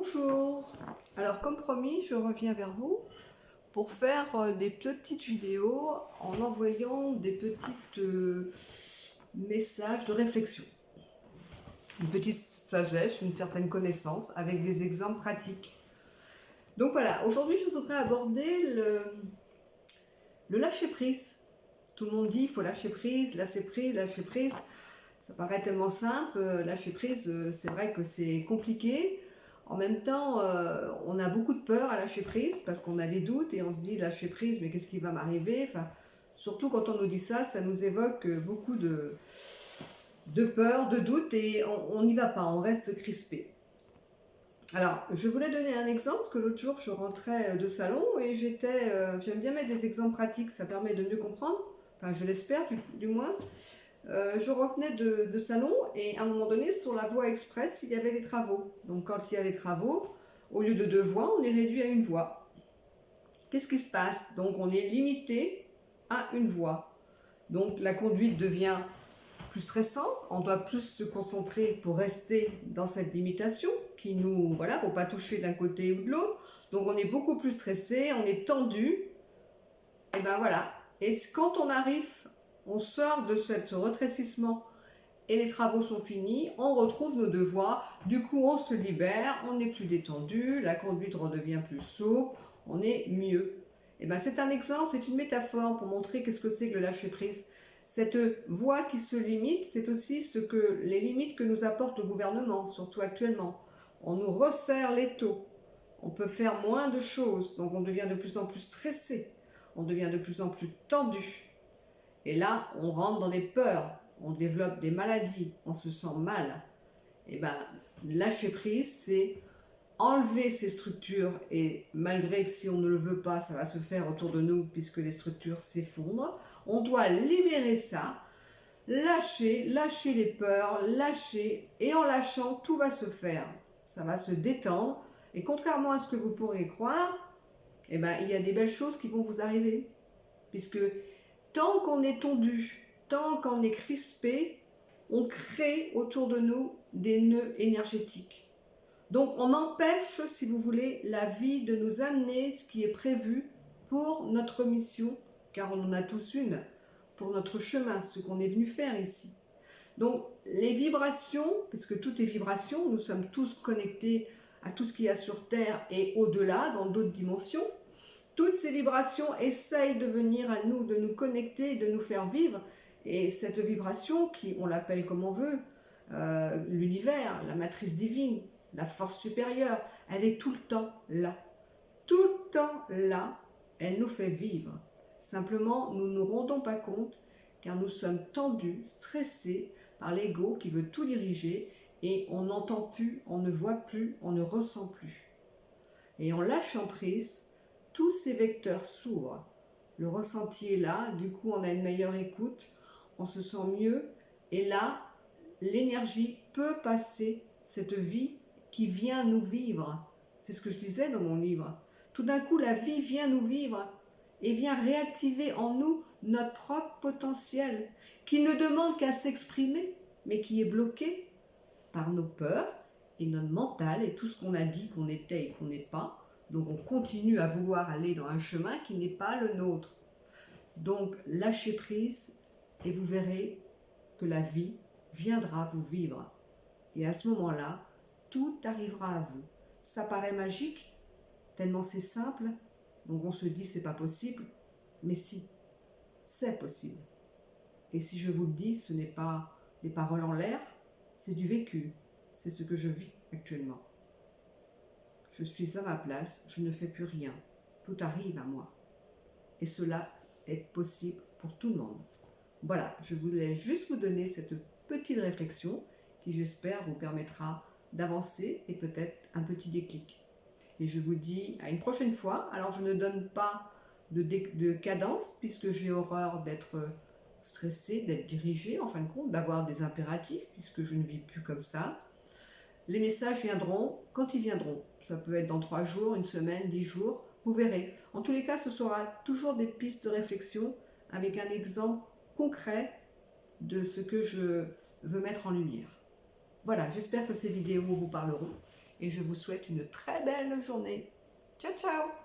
Bonjour. Alors comme promis, je reviens vers vous pour faire des petites vidéos en envoyant des petites messages de réflexion. Une petite sagesse, une certaine connaissance avec des exemples pratiques. Donc voilà, aujourd'hui je voudrais aborder le lâcher-prise. Tout le monde dit il faut lâcher prise, lâcher prise, lâcher prise. Ça paraît tellement simple, lâcher prise, c'est vrai que c'est compliqué. En même temps, on a beaucoup de peur à lâcher prise parce qu'on a des doutes et on se dit lâcher prise, mais qu'est-ce qui va m'arriver? Enfin, surtout quand on nous dit ça, ça nous évoque beaucoup de peur, de doute et on n'y va pas, on reste crispé. Alors, je voulais donner un exemple parce que l'autre jour, je rentrais de salon et j'aime bien mettre des exemples pratiques, ça permet de mieux comprendre, enfin je l'espère du moins. Je revenais de salon et à un moment donné, sur la voie express, il y avait des travaux. Donc quand il y a des travaux, au lieu de 2 voies, on est réduit à 1 voie. Qu'est-ce qui se passe? Donc on est limité à 1 voie. Donc la conduite devient plus stressante, on doit plus se concentrer pour rester dans cette limitation qui nous, voilà, pour pas toucher d'un côté ou de l'autre. Donc on est beaucoup plus stressé, on est tendu. Et ben voilà. Et quand on arrive, on sort de ce rétrécissement et les travaux sont finis, on retrouve nos 2 voies, du coup on se libère, on est plus détendu, la conduite redevient plus souple, on est mieux. Et ben c'est un exemple, c'est une métaphore pour montrer qu'est-ce que c'est que le lâcher prise. Cette voie qui se limite, c'est aussi les limites que nous apporte le gouvernement, surtout actuellement. On nous resserre l'étau, on peut faire moins de choses, donc on devient de plus en plus stressé, on devient de plus en plus tendu. Et là, on rentre dans des peurs, on développe des maladies, on se sent mal. Et bien, lâcher prise, c'est enlever ces structures, et malgré que si on ne le veut pas, ça va se faire autour de nous, puisque les structures s'effondrent, on doit libérer ça, lâcher les peurs, lâcher, et en lâchant, tout va se faire. Ça va se détendre, et contrairement à ce que vous pourrez croire, eh ben, il y a des belles choses qui vont vous arriver, puisque tant qu'on est tendu, tant qu'on est crispé, on crée autour de nous des nœuds énergétiques. Donc on empêche, si vous voulez, la vie de nous amener ce qui est prévu pour notre mission, car on en a tous une, pour notre chemin, ce qu'on est venu faire ici. Donc les vibrations, puisque tout est vibration, nous sommes tous connectés à tout ce qu'il y a sur Terre et au-delà, dans d'autres dimensions. Toutes ces vibrations essayent de venir à nous, de nous connecter, de nous faire vivre. Et cette vibration, on l'appelle comme on veut, l'univers, la matrice divine, la force supérieure, elle est tout le temps là. Tout le temps là, elle nous fait vivre. Simplement, nous ne nous rendons pas compte car nous sommes tendus, stressés par l'ego qui veut tout diriger et on n'entend plus, on ne voit plus, on ne ressent plus. Et en lâchant prise, tous ces vecteurs s'ouvrent. Le ressenti est là, du coup on a une meilleure écoute, on se sent mieux et là, l'énergie peut passer, cette vie qui vient nous vivre. C'est ce que je disais dans mon livre. Tout d'un coup, la vie vient nous vivre et vient réactiver en nous notre propre potentiel qui ne demande qu'à s'exprimer, mais qui est bloqué par nos peurs et notre mental et tout ce qu'on a dit qu'on était et qu'on n'est pas. Donc on continue à vouloir aller dans un chemin qui n'est pas le nôtre. Donc lâchez prise et vous verrez que la vie viendra vous vivre. Et à ce moment-là, tout arrivera à vous. Ça paraît magique, tellement c'est simple, donc on se dit c'est pas possible, mais si, c'est possible. Et si je vous le dis, ce n'est pas des paroles en l'air, c'est du vécu, c'est ce que je vis actuellement. Je suis à ma place, je ne fais plus rien. Tout arrive à moi. Et cela est possible pour tout le monde. Voilà, je voulais juste vous donner cette petite réflexion qui, j'espère, vous permettra d'avancer et peut-être un petit déclic. Et je vous dis à une prochaine fois. Alors, je ne donne pas de cadence puisque j'ai horreur d'être stressée, d'être dirigée, en fin de compte, d'avoir des impératifs puisque je ne vis plus comme ça. Les messages viendront quand ils viendront. Ça peut être dans 3 jours, 1 semaine, 10 jours, vous verrez. En tous les cas, ce sera toujours des pistes de réflexion avec un exemple concret de ce que je veux mettre en lumière. Voilà, j'espère que ces vidéos vous parleront. et je vous souhaite une très belle journée. Ciao, ciao!